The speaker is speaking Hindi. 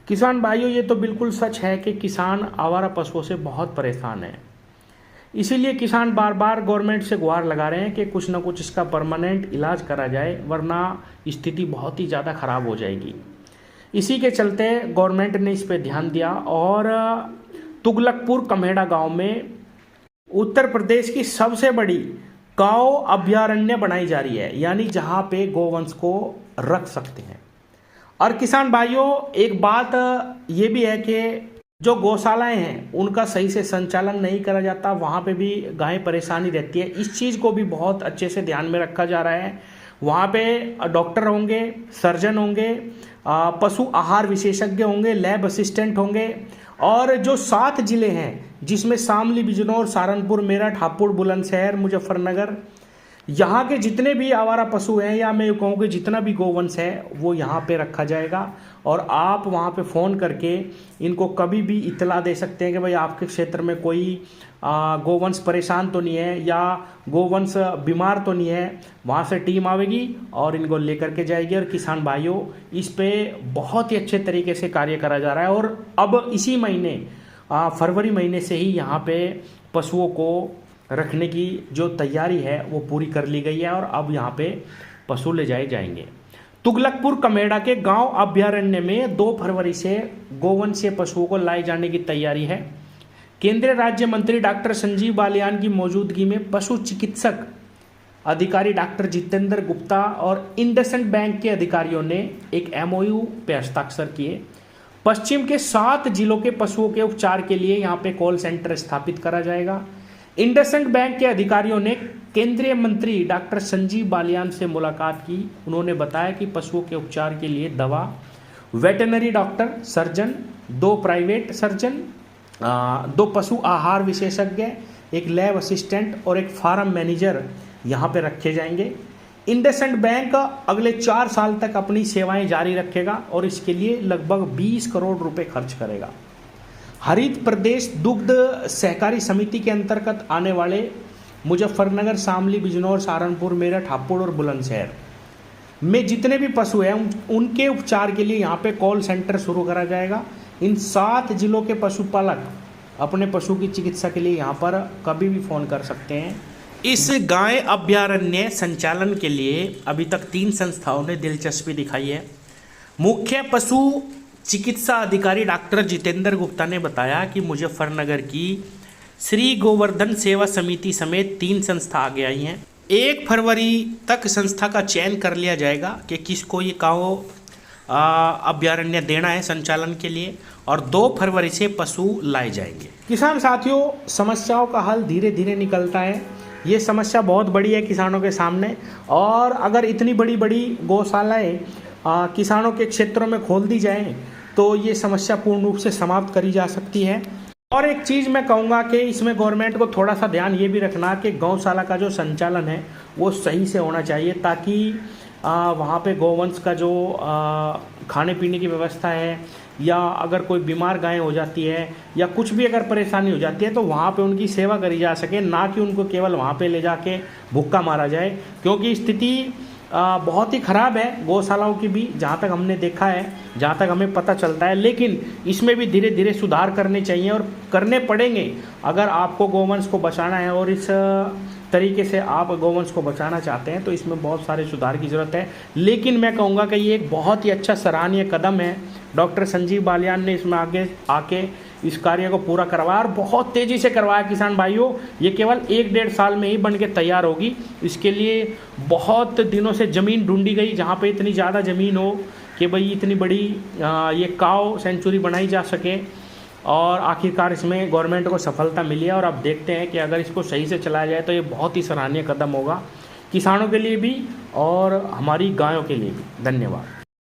किसान भाइयों, ये तो बिल्कुल सच है कि किसान आवारा पशुओं से बहुत परेशान है। इसीलिए किसान बार बार गवर्नमेंट से गुहार लगा रहे हैं कि कुछ ना कुछ इसका परमानेंट इलाज करा जाए, वरना स्थिति बहुत ही ज़्यादा ख़राब हो जाएगी। इसी के चलते गवर्नमेंट ने इस पे ध्यान दिया और तुगलकपुर कमेड़ा गांव में उत्तर प्रदेश की सबसे बड़ी गौ अभयारण्य बनाई जा रही है, यानी जहां पे गोवंश को रख सकते हैं। और किसान भाइयों, एक बात ये भी है कि जो गौशालाएं हैं उनका सही से संचालन नहीं करा जाता, वहाँ पे भी गायें परेशानी रहती है। इस चीज़ को भी बहुत अच्छे से ध्यान में रखा जा रहा है। वहाँ पे डॉक्टर होंगे, सर्जन होंगे, पशु आहार विशेषज्ञ होंगे, लैब असिस्टेंट होंगे। और जो 7 जिले हैं जिसमें शामली, बिजनौर, सहारनपुर, मेरठ, हापुड़, बुलंदशहर, मुजफ्फरनगर, यहाँ के जितने भी आवारा पशु हैं, या मैं कहूँ कि जितना भी गोवंश है वो यहाँ पे रखा जाएगा। और आप वहाँ पे फ़ोन करके इनको कभी भी इत्तला दे सकते हैं कि भाई आपके क्षेत्र में कोई गोवंश परेशान तो नहीं है या गोवंश बीमार तो नहीं है। वहाँ से टीम आवेगी और इनको लेकर के जाएगी। और किसान भाइयों, इस पे बहुत ही अच्छे तरीके से कार्य करा जा रहा है। और अब इसी महीने फरवरी महीने से ही यहाँ पे पशुओं को रखने की जो तैयारी है वो पूरी कर ली गई है और अब यहाँ पे पशु ले जाए जाएंगे। तुगलकपुर कमेड़ा के गांव अभयारण्य में 2 फरवरी से गोवंशीय पशुओं को लाए जाने की तैयारी है। केंद्रीय राज्य मंत्री डॉक्टर संजीव बालियान की मौजूदगी में पशु चिकित्सक अधिकारी डॉक्टर जितेंद्र गुप्ता और इंडसइंड बैंक के अधिकारियों ने एक MOU पे हस्ताक्षर किए। पश्चिम के 7 जिलों के पशुओं के उपचार के लिए यहाँ पे कॉल सेंटर स्थापित करा जाएगा। इंडसइंड बैंक के अधिकारियों ने केंद्रीय मंत्री डॉक्टर संजीव बालियान से मुलाकात की। उन्होंने बताया कि पशुओं के उपचार के लिए दवा, veterinary doctor, surgeon, 2 private surgeon, 2 पशु आहार विशेषज्ञ, एक लैब असिस्टेंट और एक फार्म मैनेजर यहाँ पे रखे जाएंगे। इंडसइंड बैंक अगले 4 साल तक अपनी सेवाएं जारी रखेगा और इसके लिए लगभग 20 करोड़ रुपए खर्च करेगा। हरित प्रदेश दुग्ध सहकारी समिति के अंतर्गत आने वाले मुजफ्फरनगर, शामली, बिजनौर, सहारनपुर, मेरठ, हापुड़ और बुलंदशहर में जितने भी पशु हैं उनके उपचार के लिए यहाँ पे कॉल सेंटर शुरू करा जाएगा। इन 7 जिलों के पशुपालक अपने पशु की चिकित्सा के लिए यहाँ पर कभी भी फ़ोन कर सकते हैं। इस गाय अभयारण्य संचालन के लिए अभी तक 3 संस्थाओं ने दिलचस्पी दिखाई है। मुख्य पशु चिकित्सा अधिकारी डॉक्टर जितेंद्र गुप्ता ने बताया कि मुजफ्फरनगर की श्री गोवर्धन सेवा समिति समेत 3 संस्था आगे आई हैं। 1 फरवरी तक संस्था का चयन कर लिया जाएगा कि किसको ये गाँव अभयारण्य देना है संचालन के लिए, और 2 फरवरी से पशु लाए जाएंगे। किसान साथियों, समस्याओं का हल धीरे धीरे निकलता है। ये समस्या बहुत बड़ी है किसानों के सामने, और अगर इतनी बड़ी बड़ी गौशालाएँ किसानों के क्षेत्रों में खोल दी जाएं तो ये समस्या पूर्ण रूप से समाप्त करी जा सकती है। और एक चीज़ मैं कहूँगा कि इसमें गवर्नमेंट को थोड़ा सा ध्यान ये भी रखना कि गौशाला का जो संचालन है वो सही से होना चाहिए, ताकि वहाँ पे गोवंश का जो खाने पीने की व्यवस्था है, या अगर कोई बीमार गाय हो जाती है या कुछ भी अगर परेशानी हो जाती है तो वहाँ पे उनकी सेवा करी जा सके, ना कि उनको केवल वहाँ पे ले जाके भुक्का मारा जाए। क्योंकि स्थिति बहुत ही ख़राब है गौशालाओं की भी, जहाँ तक हमने देखा है, जहाँ तक हमें पता चलता है। लेकिन इसमें भी धीरे धीरे सुधार करने चाहिए और करने पड़ेंगे अगर आपको गोवंश को बचाना है। और इस तरीके से आप गोवंश को बचाना चाहते हैं तो इसमें बहुत सारे सुधार की ज़रूरत है। लेकिन मैं कहूँगा कि ये एक बहुत ही अच्छा सराहनीय कदम है। डॉक्टर संजीव बालियान ने इसमें आगे आके इस कार्य को पूरा करवाया और बहुत तेज़ी से करवाया। किसान भाइयों, ये केवल 1-1.5 साल में ही बन के तैयार होगी। इसके लिए बहुत दिनों से ज़मीन ढूंढी गई जहाँ पे इतनी ज़्यादा ज़मीन हो कि भाई इतनी बड़ी ये काव सेंचुरी बनाई जा सके, और आखिरकार इसमें गवर्नमेंट को सफलता मिली है। और अब देखते हैं कि अगर इसको सही से चलाया जाए तो ये बहुत ही सराहनीय कदम होगा किसानों के लिए भी और हमारी गायों के लिए भी। धन्यवाद।